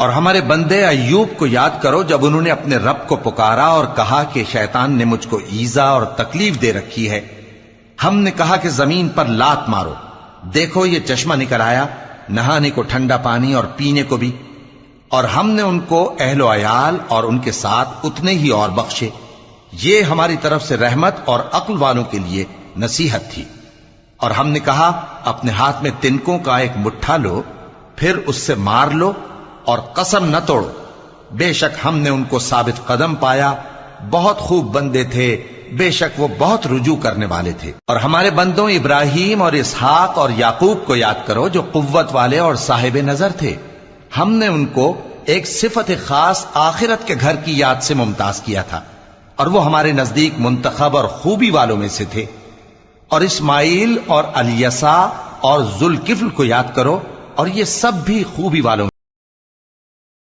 اور ہمارے بندے ایوب کو یاد کرو جب انہوں نے اپنے رب کو پکارا اور کہا کہ شیطان نے مجھ کو ایذا اور تکلیف دے رکھی ہے. ہم نے کہا کہ زمین پر لات مارو، دیکھو یہ چشمہ نکل آیا، نہانے کو ٹھنڈا پانی اور پینے کو بھی. اور ہم نے ان کو اہل و عیال اور ان کے ساتھ اتنے ہی اور بخشے. یہ ہماری طرف سے رحمت اور عقل والوں کے لیے نصیحت تھی. اور ہم نے کہا اپنے ہاتھ میں تنکوں کا ایک مٹھا لو، پھر اس سے مار لو اور قسم نہ توڑو، بے شک ہم نے ان کو ثابت قدم پایا. بہت خوب بندے تھے، بے شک وہ بہت رجوع کرنے والے تھے. اور ہمارے بندوں ابراہیم اور اسحاق اور یعقوب کو یاد کرو جو قوت والے اور صاحب نظر تھے. ہم نے ان کو ایک صفت خاص آخرت کے گھر کی یاد سے ممتاز کیا تھا، اور وہ ہمارے نزدیک منتخب اور خوبی والوں میں سے تھے. اور اسماعیل اور الیسع اور ذوالکفل کو یاد کرو، اور یہ سب بھی خوبی والوں